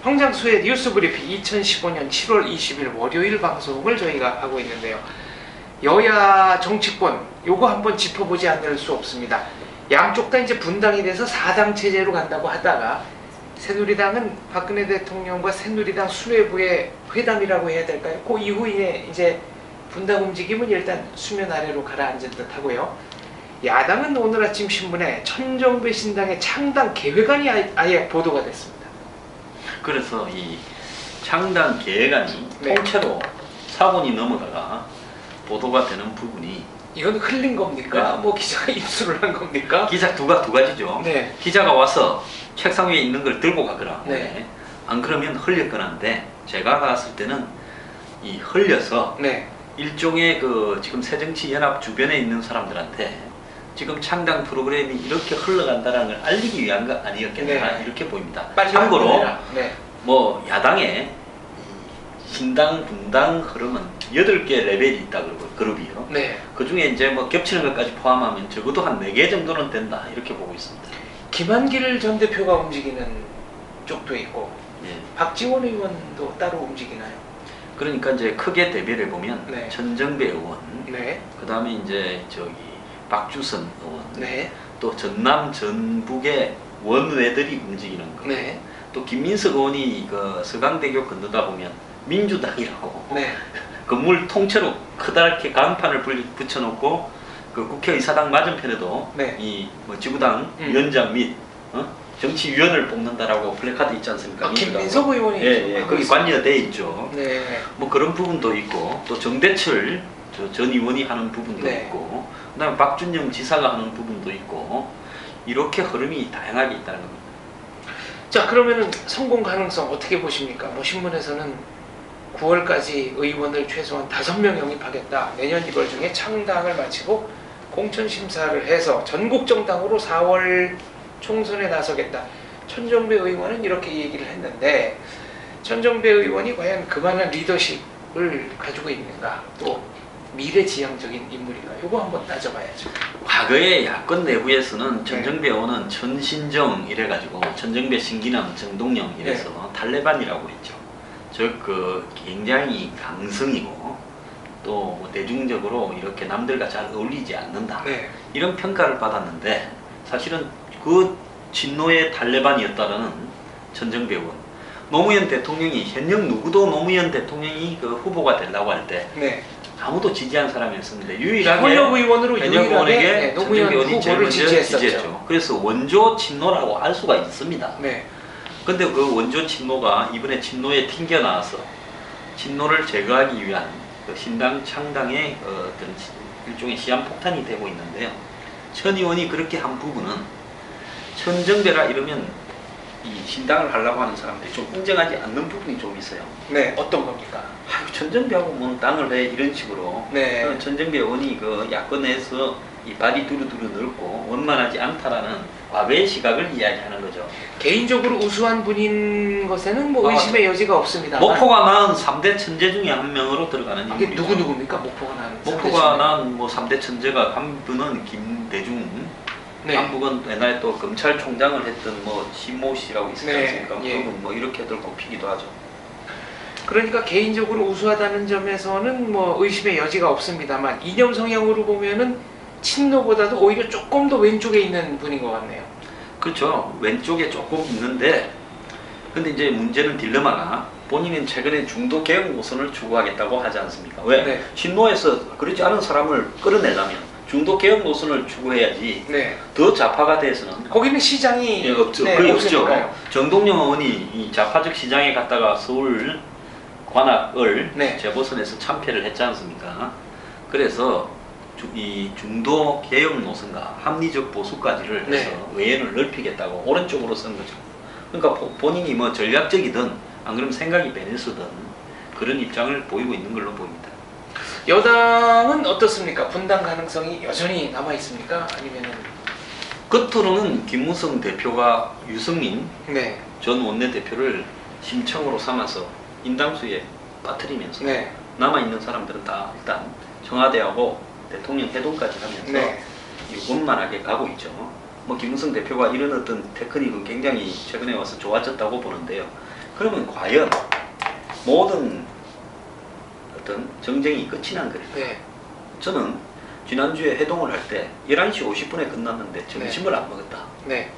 황장수의 뉴스브리핑 2015년 7월 20일 월요일 방송을 저희가 하고 있는데요. 여야 정치권 요거 한번 짚어보지 않을 수 없습니다. 양쪽 다 이제 분당이 돼서 4당 체제로 간다고 하다가 새누리당은 박근혜 대통령과 새누리당 수뇌부의 회담이라고 해야 될까요? 그 이후에 이제 분당 움직임은 일단 수면 아래로 가라앉은 듯 하고요. 야당은 오늘 아침 신문에 천정배 신당의 창당 계획안이 아예 보도가 됐습니다. 그래서 이 창당 계획안이 네. 통째로 사본이 넘어가가 보도가 되는 부분이 이건 흘린 겁니까? 네. 뭐 기자가 입수를 한 겁니까? 기자 두 가지죠. 네. 기자가 와서 책상 위에 있는 걸 들고 가거나 네. 안 그러면 흘렸거나인데 제가 갔을 때는 이 흘려서 네. 일종의 그 지금 새정치연합 주변에 있는 사람들한테 지금 창당 프로그램이 이렇게 흘러간다는 걸 알리기 위한 거 아니었겠나 네. 이렇게 보입니다. 빨리 참고로 보내라. 네. 뭐 야당의 신당 분당 흐름은 8개 레벨이 있다 그러고 그룹이요. 네. 그 중에 이제 뭐 겹치는 것까지 포함하면 적어도 한 4개 정도는 된다 이렇게 보고 있습니다. 김한길 전 대표가 움직이는 쪽도 있고 예. 박지원 의원도 따로 움직이나요? 그러니까 이제 크게 대비를 보면 네. 천정배 의원, 네. 그 다음에 이제 저기 박주선 의원, 네. 또 전남 전북의 원외들이 움직이는 거. 네. 또 김민석 의원이 그 서강대교 건너다 보면 민주당이라고 네. 건물 통째로 크다랗게 간판을 붙여놓고 그 국회의사당 맞은편에도 네. 이 뭐 지구당 위원장 및 정치위원을 뽑는다라고 플래카드 있지 않습니까? 김민석 의원이 예, 하고 거기 있습니다. 관여돼 있죠. 네. 뭐 그런 부분도 있고 또 정대철 전 의원이 하는 부분도 네. 있고 그다음에 박준영 지사가 하는 부분도 있고 이렇게 흐름이 다양하게 있다는 겁니다. 자, 그러면은 성공 가능성 어떻게 보십니까? 뭐 신문에서는 9월까지 의원을 최소한 5명 영입하겠다. 내년 1월 중에 창당을 마치고 공천 심사를 해서 전국 정당으로 4월 총선에 나서겠다. 천정배 의원은 이렇게 얘기를 했는데 천정배 의원이 과연 그만한 리더십을 가지고 있는가? 또 미래지향적인 인물인가? 이거 한번 따져봐야죠. 과거에 야권 내부에서는 천정배 의원은 천신정 이래가지고 천정배 신기남 정동영 이래서 탈레반이라고 했죠. 즉 그 굉장히 강성이고 또 대중적으로 이렇게 남들과 잘 어울리지 않는다. 네. 이런 평가를 받았는데 사실은 그 진노의 탈레반이었다라는 천정배 의원. 노무현 대통령이 현역 누구도 노무현 대통령이 그 후보가 되려고 할 때 네. 아무도 지지한 사람이었었는데 유일하게 현역 의원으로 현역 의원에게 유일하게 노무현 천정배 의원이 제일 후보를 먼저 지지했었죠. 지지했죠. 그래서 원조 친노라고 알 수가 있습니다. 네. 근데 그 원조 친노가 이번에 친노에 튕겨 나와서 친노를 제거하기 위한 그 신당 창당의 어떤 일종의 시한폭탄이 되고 있는데요. 천 의원이 그렇게 한 부분은 천정배라 이러면 이 신당을 하려고 하는 사람들이 좀 인정하지 않는 부분이 좀 있어요. 네. 어떤 겁니까? 아유, 천정배하고 뭐 당을 해 이런 식으로 네. 천정배 의원이 그 야권에서 이 발이 두루두루 넓고 원만하지 않다라는 과거의 시각을 이야기하는 거죠. 개인적으로 우수한 분인 것에는 뭐 의심의 여지가 없습니다. 목포가 낳은 3대 천재 중에 한 명으로 들어가는 이게 인물이죠. 누구입니까? 목포가 나는 목포가 낳은 뭐 3대 천재가 한 분은 김대중, 네. 한 분은 옛날에 또 검찰총장을 했던 뭐 신모 씨라고 있었지 네, 않습니까? 예. 그분 뭐 이렇게들 꼽히기도 하죠. 그러니까 개인적으로 우수하다는 점에서는 뭐 의심의 여지가 없습니다만 이념 성향으로 보면은 친노보다도 오히려 조금 더 왼쪽에 있는 분인 것 같네요. 그렇죠. 왼쪽에 조금 있는데 근데 이제 문제는 딜레마가 본인은 최근에 중도 개혁 노선을 추구하겠다고 하지 않습니까? 왜? 네. 신노에서 그렇지 않은 사람을 끌어내려면 중도 개혁 노선을 추구해야지 네. 더 좌파가 돼서는 거기는 시장이 예, 없죠. 네, 거의 없으니까요. 없죠. 정동영 의원이 이 좌파적 시장에 갔다가 서울 관악을 네. 재보선에서 참패를 했지 않습니까? 그래서 이 중도 개혁 노선과 합리적 보수까지를 해서 네. 외연을 넓히겠다고 오른쪽으로 쓴 거죠. 그러니까 본인이 뭐 전략적이든 안 그러면 생각이 베네스든 그런 입장을 보이고 있는 걸로 보입니다. 여당은 어떻습니까? 분당 가능성이 여전히 남아 있습니까? 아니면은 겉으로는 김무성 대표가 유승민 네. 전 원내대표를 심청으로 삼아서 인당수에 빠뜨리면서 네. 남아있는 사람들은 다 일단 청와대하고 대통령 회동까지 하면서 네. 원만하게 가고 있죠. 뭐 김무성 대표가 이런 어떤 테크닉은 굉장히 최근에 와서 좋아졌다고 보는데요. 그러면 과연 모든 어떤 정쟁이 끝이 난 거예요. 네. 저는 지난주에 해동을 할 때 11시 50분에 끝났는데 점심을 안 먹었다. 네.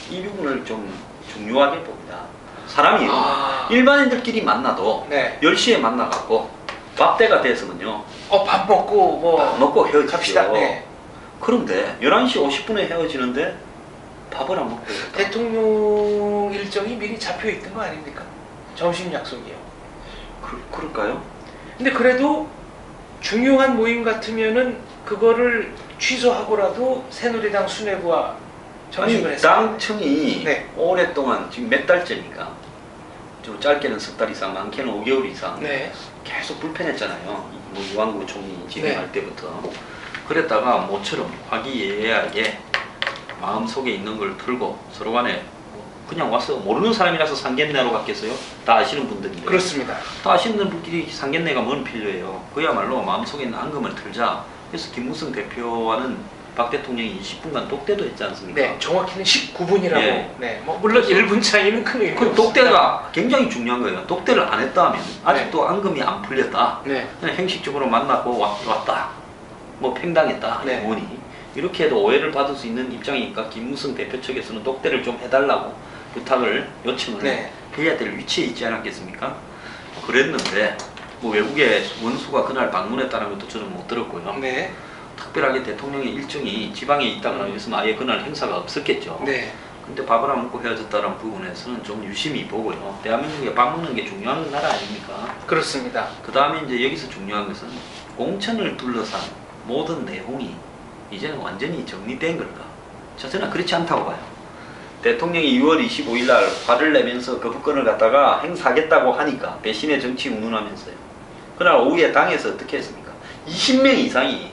이 부분을 좀 중요하게 봅니다. 사람이 아. 일반인들끼리 만나도 네. 10시에 만나갖고 밥때가 됐으면요. 밥 먹고 뭐 밥 먹고 헤어지죠. 갑시다. 네. 그런데 11시 50분에 헤어지는데 밥을 안 먹고 헤어졌다. 대통령 일정이 미리 잡혀 있던 거 아닙니까? 점심 약속이요. 그럴까요? 근데 그래도 중요한 모임 같으면은 그거를 취소하고라도 새누리당 수뇌부와 점심을 했어요. 당청이 네. 오랫동안 지금 몇 달째니까 좀 짧게는 석 달 이상, 많게는 5개월 이상 네. 계속 불편했잖아요. 뭐 이완구 총리 진행할 네. 때부터. 그랬다가 모처럼 화기애애하게 마음속에 있는 걸 털고 서로 간에 그냥 와서 모르는 사람이라서 상견례하러 갔겠어요? 다 아시는 분들인데. 그렇습니다. 다 아시는 분끼리 상견례가 뭔 필요해요. 그야말로 마음속에 있는 앙금을 털자. 그래서 김무성 대표와는 박 대통령이 20분간 똑대도 했지 않습니까? 네, 정확히는 19분이라고. 예. 네, 뭐 물론 1분 차이는 큰 의미 그 없습니다. 똑대가 굉장히 중요한 거예요. 똑대를 안 했다면 아직도 앙금이 안 풀렸다. 네, 그냥 형식적으로 만나고 왔다. 뭐 팽당했다. 네. 뭐니 이렇게 해도 오해를 받을 수 있는 입장이니까 김무성 대표 측에서는 똑대를 좀 해달라고 부탁을 요청을 네. 해야 될 위치에 있지 않았겠습니까? 그랬는데 뭐 외국의 원수가 그날 방문했다는 것도 저는 못 들었고요. 네, 특별하게 대통령의 일정이 지방에 있다거나 이랬으면 아예 그날 행사가 없었겠죠. 네, 근데 밥을 안 먹고 헤어졌다는 부분에서는 좀 유심히 보고요. 대한민국에 밥 먹는 게 중요한 나라 아닙니까? 그렇습니다. 그 다음에 이제 여기서 중요한 것은 공천을 둘러싼 모든 내용이 이제는 완전히 정리된 걸까? 저는 그렇지 않다고 봐요. 대통령이 2월 25일 날 화를 내면서 거부권을 갖다가 행사하겠다고 하니까 배신의 정치 운운하면서요. 그날 오후에 당에서 어떻게 했습니까? 20명 이상이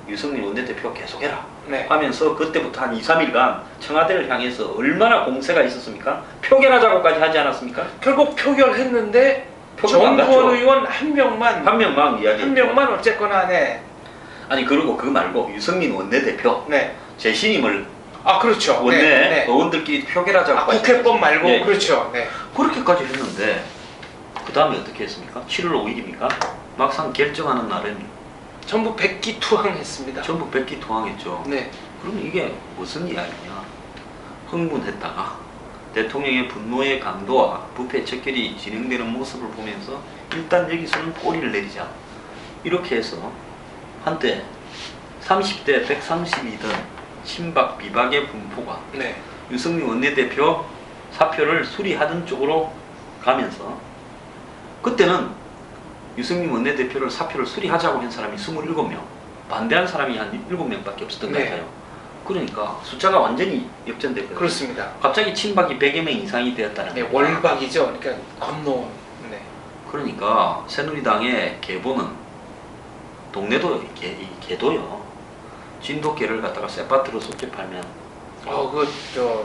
유승민 원내대표 계속해라 네, 하면서 그때부터 한 2, 3일간 청와대를 향해서 얼마나 공세가 있었습니까? 표결하자고까지 하지 않았습니까? 결국 표결했는데 표결 안 정부원 갔죠. 의원 한 명만 한 명만 이야기. 한 명만 어쨌거나 네, 아니 그리고 그거 말고 유승민 원내대표 네, 재신임을 그렇죠. 원내 네, 네. 의원들끼리 표결하자고 국회법 말고 예. 그렇죠. 네, 그렇게까지 했는데 그 다음에 어떻게 했습니까? 7월 5일입니까? 막상 결정하는 날은 전부 백기투항했습니다. 전부 백기투항했죠. 네, 그럼 이게 무슨 이야기냐? 흥분했다가 대통령의 분노의 강도와 부패 척결이 진행되는 모습을 보면서 일단 여기서는 꼬리를 내리자. 이렇게 해서 한때 30대 130이던 친박 비박의 분포가 네, 유승민 원내대표 사표를 수리하던 쪽으로 가면서 그때는 유승민 원내대표를 사표를 수리하자고 한 사람이 27명, 반대한 사람이 한 7명밖에 없었던 것 네. 같아요. 그러니까 숫자가 완전히 역전됐거든요. 그렇습니다. 갑자기 친박이 100여 명 이상이 되었다는 네, 거죠. 월박이죠. 그러니까 건너온. 네, 그러니까 새누리당의 계보는 동네도 개도요. 진돗개를 갖다가 쇠바트로 쏘게 팔면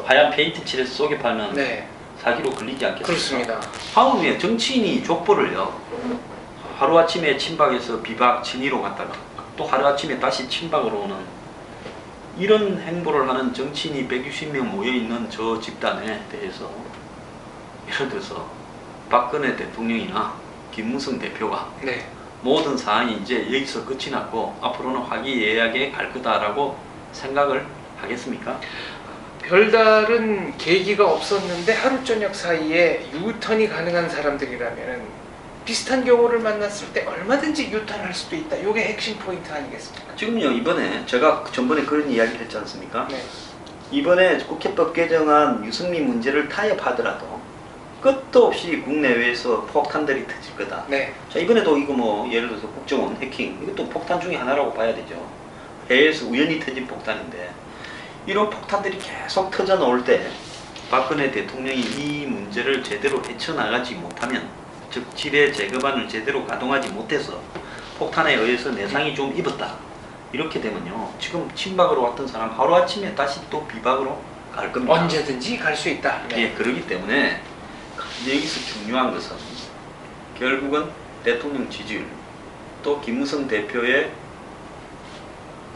하얀 페인트 칠해서 쏘게 팔면 네, 사기로 걸리지 않겠습니까? 그렇습니다. 하루에 정치인이 족보를요. 하루아침에 친박에서 비박 친이로 갔다가 또 하루아침에 다시 친박으로 오는 이런 행보를 하는 정치인이 160명 모여있는 저 집단에 대해서 예를 들어서 박근혜 대통령이나 김무성 대표가 네, 모든 사안이 이제 여기서 끝이 났고 앞으로는 화기애애하게 갈 거다라고 생각을 하겠습니까? 별다른 계기가 없었는데 하루 저녁 사이에 유턴이 가능한 사람들이라면 비슷한 경우를 만났을 때 얼마든지 유턴할 수도 있다. 이게 핵심 포인트 아니겠습니까? 지금요 이번에 제가 전번에 그런 이야기를 했지 않습니까? 네, 이번에 국회법 개정안 유승민 문제를 타협하더라도 끝도 없이 국내외에서 폭탄들이 터질 거다. 네, 자 이번에도 이거 예를 들어서 국정원 해킹 이것도 폭탄 중에 하나라고 봐야 되죠. 해외에서 우연히 터진 폭탄인데 이런 폭탄들이 계속 터져 나올 때 박근혜 대통령이 이 문제를 제대로 헤쳐나가지 못하면 즉 지뢰 제거반을 제대로 가동하지 못해서 폭탄에 의해서 내상이 좀 입었다. 이렇게 되면요 지금 친박으로 왔던 사람 하루아침에 다시 또 비박으로 갈 겁니다. 언제든지 갈 수 있다. 네. 예, 그렇기 때문에 여기서 중요한 것은 결국은 대통령 지지율 또 김무성 대표의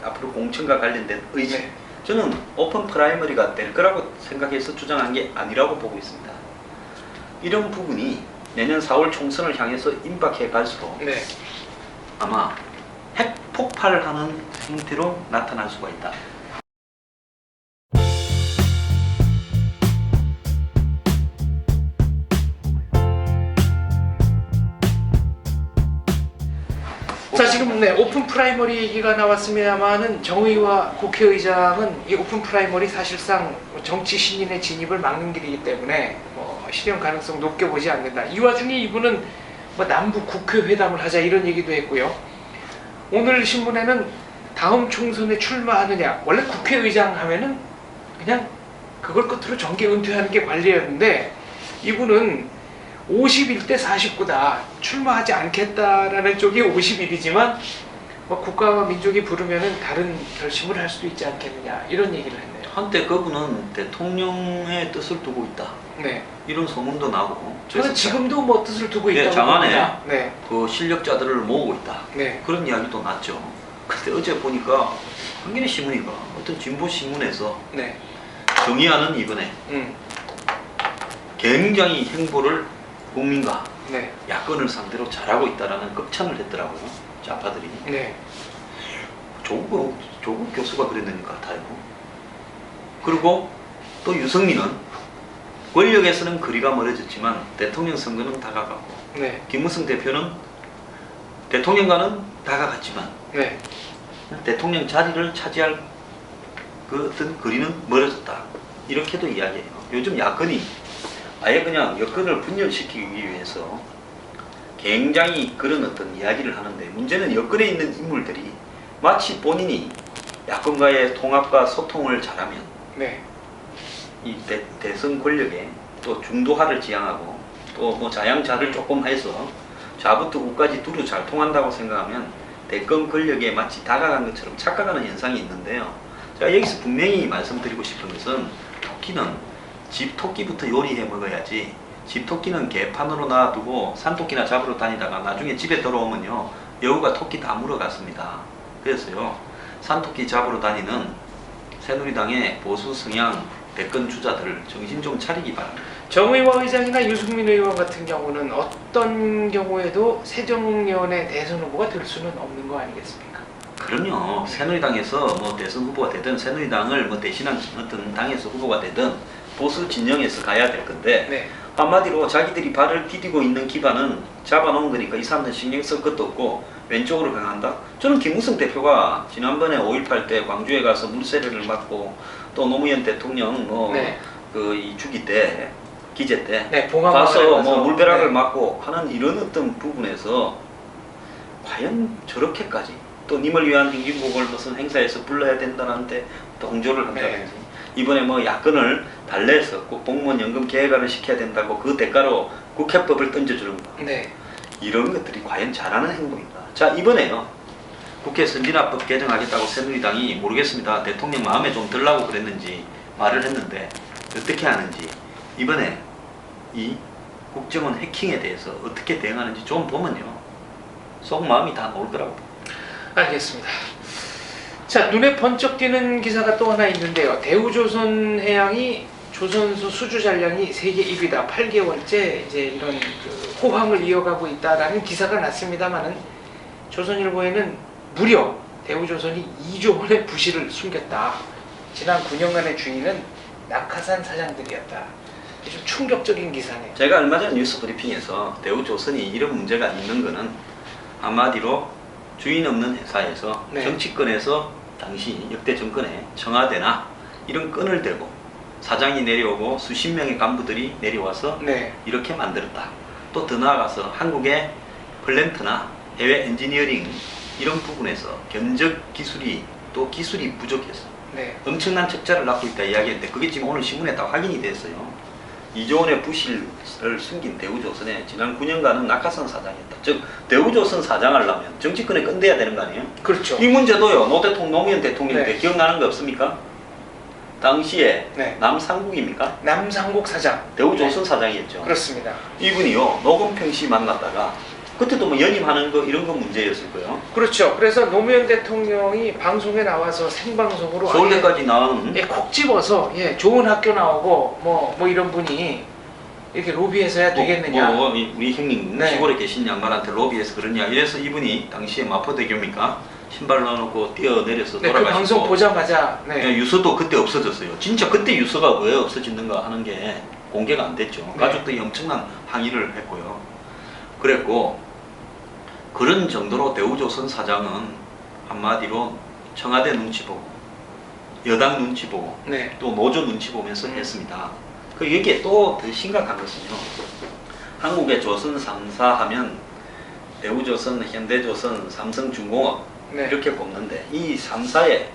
앞으로 공천과 관련된 의지 네. 저는 오픈 프라이머리가 될 거라고 생각해서 주장한 게 아니라고 보고 있습니다. 이런 부분이 내년 4월 총선을 향해서 임박해 갈수록 네. 아마 핵폭발하는 형태로 나타날 수가 있다. 자, 지금 네, 오픈 프라이머리 얘기가 나왔습니다만은 정의와 국회의장은 이 오픈 프라이머리 사실상 정치 신인의 진입을 막는 길이기 때문에 뭐 실현 가능성 높게 보지 않는다. 이 와중에 이분은 뭐 남북 국회 회담을 하자 이런 얘기도 했고요. 오늘 신문에는 다음 총선에 출마하느냐, 원래 국회의장 하면은 그냥 그걸 끝으로 정계 은퇴하는 게 관리였는데 이분은 51대 49다. 출마하지 않겠다라는 쪽이 51이지만 뭐 국가와 민족이 부르면은 다른 결심을 할 수도 있지 않겠느냐 이런 얘기를 했네요. 한때 그분은 대통령의 뜻을 두고 있다. 네. 이런 소문도 나고. 저는 지금도 뭐 뜻을 두고 네, 있다고 장안에 봅니다. 네. 그 실력자들을 모으고 있다. 네. 그런 이야기도 났죠. 근데 어제 보니까 한겨레 신문이가 어떤 진보 신문에서 네. 정의하는 이번에 굉장히 행보를 국민과 네. 야권을 상대로 잘하고 있다라는 극찬을 했더라고요. 좌파들이. 네. 조국 교수가 그랬는 것 같아요. 그리고 또 유승민은 권력에서는 거리가 멀어졌지만 대통령 선거는 다가가고 네. 김무성 대표는 대통령과는 다가갔지만 네. 대통령 자리를 차지할 그 어떤 거리는 멀어졌다. 이렇게도 이야기해요. 요즘 야권이 아예 그냥 여권을 분열시키기 위해서 굉장히 그런 어떤 이야기를 하는데 문제는 여권에 있는 인물들이 마치 본인이 야권과의 통합과 소통을 잘하면 네. 이 대선 권력에 또 중도화를 지향하고 또 뭐 자양자를 조금 해서 좌부터 우까지 두루 잘 통한다고 생각하면 대권 권력에 마치 다가간 것처럼 착각하는 현상이 있는데요. 제가 여기서 분명히 말씀드리고 싶은 것은 토끼는 집토끼부터 요리해 먹어야지 집토끼는 개판으로 놔두고 산토끼나 잡으러 다니다가 나중에 집에 들어오면요 여우가 토끼 다 물어갔습니다. 그래서요 산토끼 잡으러 다니는 새누리당의 보수 성향 대권 주자들 정신 좀 차리기 바랍니다. 정의와 의장이나 유승민 의원 같은 경우는 어떤 경우에도 새정년의 대선 후보가 될 수는 없는 거 아니겠습니까? 그럼요. 새누리당에서 뭐 대선 후보가 되든 새누리당을 뭐 대신한 어떤 당에서 후보가 되든 보수 진영에서 가야 될 건데 네. 한마디로 자기들이 발을 디디고 있는 기반은 잡아놓은 거니까 이 사람들 신경 쓸 것도 없고 왼쪽으로 강한다? 저는 김무성 대표가 지난번에 5.18 때 광주에 가서 물세례를 맞고 또 노무현 대통령 뭐 네. 그 이 주기 때 기재 때 네, 가서 뭐 물벼락을 네. 맞고 하는 이런 어떤 부분에서 과연 저렇게까지 또 님을 위한 행진곡을 무슨 행사에서 불러야 된다는데 또 홍조를 한다든지 네. 이번에 뭐 야권을 달래서 꼭 공무원 연금 계획화를 시켜야 된다고 그 대가로 국회법을 던져주는 거 네. 이런 것들이 과연 잘하는 행동인가. 자 이번에요 국회 선진화법 개정하겠다고 새누리당이 모르겠습니다. 대통령 마음에 좀 들라고 그랬는지 말을 했는데 어떻게 하는지 이번에 이 국정원 해킹에 대해서 어떻게 대응하는지 좀 보면요 속마음이 다 놀더라고요. 알겠습니다. 자, 눈에 번쩍 띄는 기사가 또 하나 있는데요. 대우조선해양이 조선소 수주 잔량이 세계 1위다. 8개월째 이제 이런 그 호황을 이어가고 있다라는 기사가 났습니다만은 조선일보에는 무려 대우조선이 2조 원의 부실을 숨겼다. 지난 9년간의 주인은 낙하산 사장들이었다. 좀 충격적인 기사네요. 제가 얼마 전 뉴스 브리핑에서 대우조선이 이런 문제가 있는 거는 한마디로 주인 없는 회사에서 네. 정치권에서 당시 역대 정권에 청와대나 이런 끈을 대고 사장이 내려오고 수십 명의 간부들이 내려와서 네. 이렇게 만들었다. 또 더 나아가서 한국의 플랜트나 해외 엔지니어링 이런 부분에서 견적 기술이 또 기술이 부족해서 네. 엄청난 적자를 낳고 있다 이야기했는데 그게 지금 오늘 신문에 다 확인이 됐어요. 2조 원의 부실을 숨긴 대우조선의 지난 9년간은 낙하산 사장이었다. 즉 대우조선 사장하려면 정치권에 끈대야 되는 거 아니에요? 그렇죠. 이 문제도요. 노무현 대통령 네. 때 기억나는 거 없습니까? 당시에 네. 남상국입니까? 남상국 사장. 대우조선 네. 사장이었죠. 그렇습니다. 이분이요. 노건평 씨 만났다가 그때도 뭐 연임하는 거 이런 거 문제였을 거예요. 그렇죠. 그래서 노무현 대통령이 방송에 나와서 생방송으로 서울대까지 나온 예, 콕 집어서 예, 좋은 학교 나오고 뭐 이런 분이 이렇게 로비해서야 되겠느냐. 우리 형님 네. 시골에 계신 양반한테 로비해서 그러냐 이래서 이분이 당시에 마포대교입니까? 신발 넣어놓고 뛰어내려서 네, 그 돌아가시고 방송 보자마자 네. 유서도 그때 없어졌어요. 진짜 그때 유서가 왜 없어졌는가 하는 게 공개가 안 됐죠. 네. 가족들이 엄청난 항의를 했고요. 그랬고 그런 정도로 대우조선 사장은 한마디로 청와대 눈치 보고 여당 눈치 보고 네. 또 노조 눈치 보면서 했습니다. 그 여기에 또 더 심각한 것은요. 한국의 조선 3사 하면 대우조선, 현대조선, 삼성중공업 네. 이렇게 뽑는데 이 3사에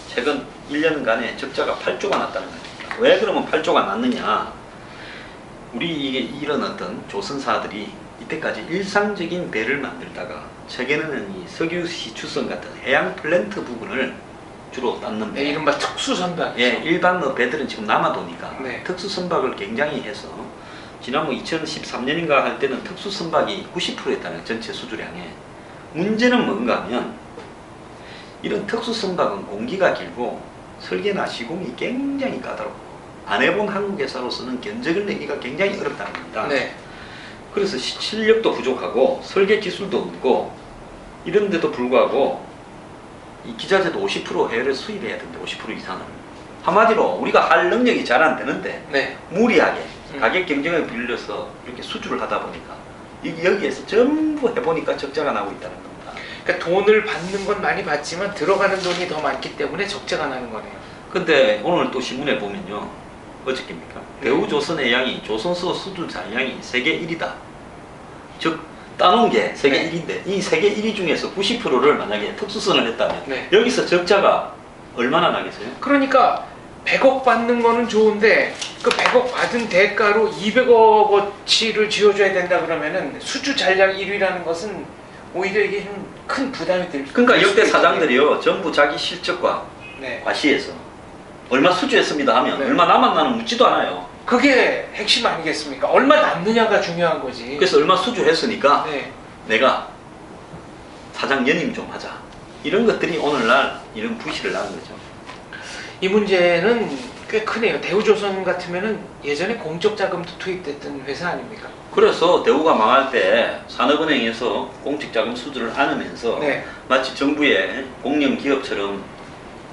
최근 1년간에 적자가 8조가 났다는 겁니다. 왜 그러면 8조가 났느냐? 우리 이런 어떤 조선사들이 이때까지 일상적인 배를 만들다가 최근에는 이 석유시 추선 같은 해양 플랜트 부분을 주로 땄는데 네, 이른바 특수선박. 예, 일반 배들은 지금 남아도니까 네. 특수선박을 굉장히 해서 지난 2013년인가 할 때는 특수선박이 90%였다는 전체 수주량에 문제는 뭔가 하면 이런 특수선박은 공기가 길고 설계나 시공이 굉장히 까다롭고 안 해본 한국 회사로서는 견적을 내기가 굉장히 어렵다는 겁니다. 네. 그래서 실력도 부족하고 설계 기술도 없고 이런데도 불구하고 이 기자재도 50% 해외를 수입해야 되는데 50% 이상을 한마디로 우리가 할 능력이 잘 안 되는데 네. 무리하게 가격 경쟁을 빌려서 이렇게 수주를 하다 보니까 여기에서 전부 해보니까 적자가 나고 있다는 겁니다. 그러니까 돈을 받는 건 많이 받지만 들어가는 돈이 더 많기 때문에 적자가 나는 거네요. 근데 오늘 또 신문에 보면요. 어저께입니까? 대우조선의 양이 조선소 수주 잔량이 세계 1위다. 즉 따놓은 게 세계 네. 1위인데 이 세계 1위 중에서 90%를 만약에 특수선을 했다면 네. 여기서 적자가 얼마나 나겠어요? 그러니까 100억 받는 거는 좋은데 그 100억 받은 대가로 200억어치를 지어줘야 된다 그러면은 수주 잔량 1위라는 것은 오히려 이게 좀 큰 부담이 들. 그러니까 될 수도 역대 있거든요. 사장들이요 전부 자기 실적과 네. 과시해서 얼마 수주했습니다 하면 네. 얼마 남았나는 묻지도 않아요. 그게 핵심 아니겠습니까? 얼마 남느냐가 중요한 거지. 그래서 얼마 수주했으니까 네. 내가 사장 연임 좀 하자. 이런 것들이 오늘날 이런 부실을 낳은 거죠. 이 문제는 꽤 크네요. 대우조선 같으면은 예전에 공적 자금도 투입됐던 회사 아닙니까? 그래서 대우가 망할 때 산업은행에서 공적 자금 수주를 안으면서 네. 마치 정부의 공영 기업처럼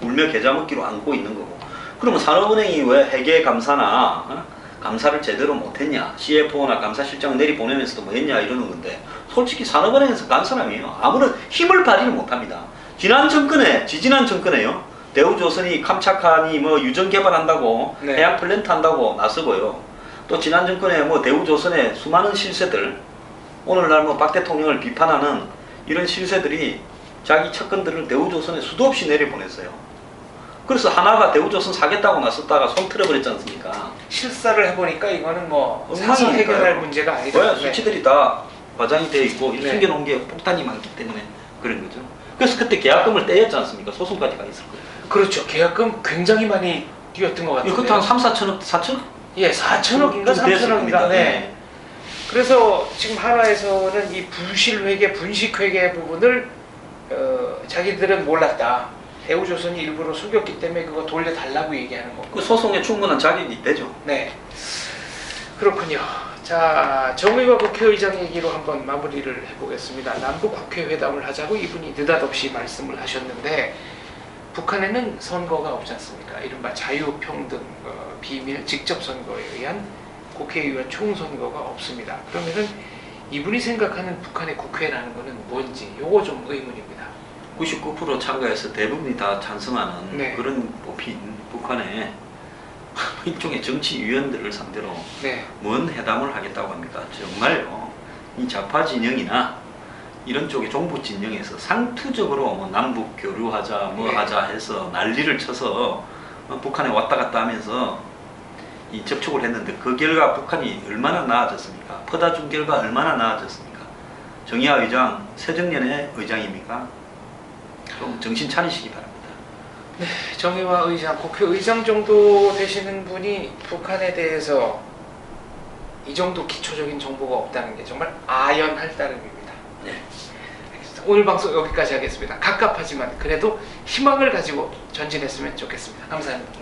울며 겨자 먹기로 안고 있는 거고. 그러면 산업은행이 왜 회계 감사나 감사를 제대로 못했냐, CFO나 감사실장을 내리보내면서도 뭐 했냐 이러는 건데 솔직히 산업은행에서 간 사람이에요. 아무런 힘을 발휘를 못합니다. 지난 정권에, 지지난 정권에요. 대우조선이 캄차카니 뭐 유전 개발한다고 네. 해양 플랜트 한다고 나서고요. 또 지난 정권에 뭐 대우조선의 수많은 실세들 오늘날 뭐 박 대통령을 비판하는 이런 실세들이 자기 측근들을 대우조선에 수도 없이 내려보냈어요. 그래서 하나가 대우조선 사겠다고 나섰다가 손 틀어버렸지 않습니까? 실사를 해보니까 이거는 뭐 엉망이니까요. 사서 해결할 문제가 아니다. 왜 수치들이 다 과장이 되어 있고 네. 숨겨놓은 게 폭탄이 많기 때문에 그런 거죠. 그래서 그때 계약금을 떼였지 않습니까? 소송까지 가 있을 거예요. 그렇죠. 계약금 굉장히 많이 뛰었던 것 같아요. 그때 한 3, 4천억, 4천억? 예, 4천억인가 3천억인가. 네. 그래서 지금 한화에서는 이 부실회계, 분식회계 부분을 자기들은 몰랐다. 대우조선이 일부러 속였기 때문에 그거 돌려달라고 얘기하는 거고. 그 소송에 충분한 자격이 되죠. 네. 그렇군요. 자, 정의와 국회의장 얘기로 한번 마무리를 해보겠습니다. 남북 국회 회담을 하자고 이분이 느닷없이 말씀을 하셨는데 북한에는 선거가 없지 않습니까? 이른바 자유평등 비밀 직접 선거에 의한 국회의원 총선거가 없습니다. 그러면은 이분이 생각하는 북한의 국회라는 것은 뭔지 요거 좀 의문입니다. 99% 참가해서 대부분이 다 찬성하는 네. 그런 뽑힌 북한의 일종의 정치위원들을 상대로 네. 뭔 회담을 하겠다고 합니까? 정말요. 이 좌파 진영이나 이런 쪽의 정부 진영에서 상투적으로 뭐 남북 교류하자 뭐 네. 하자 해서 난리를 쳐서 북한에 왔다 갔다 하면서 이 접촉을 했는데 그 결과 북한이 얼마나 나아졌습니까? 퍼다 준 결과 얼마나 나아졌습니까? 정의화 의장 새정년의 의장입니까? 좀 정신 차리시기 바랍니다. 정의화 의장, 국회의장 정도 되시는 분이 북한에 대해서 이 정도 기초적인 정보가 없다는 게 정말 아연할 따름입니다. 네. 알겠습니다. 오늘 방송 여기까지 하겠습니다. 갑갑하지만 그래도 희망을 가지고 전진했으면 좋겠습니다. 감사합니다.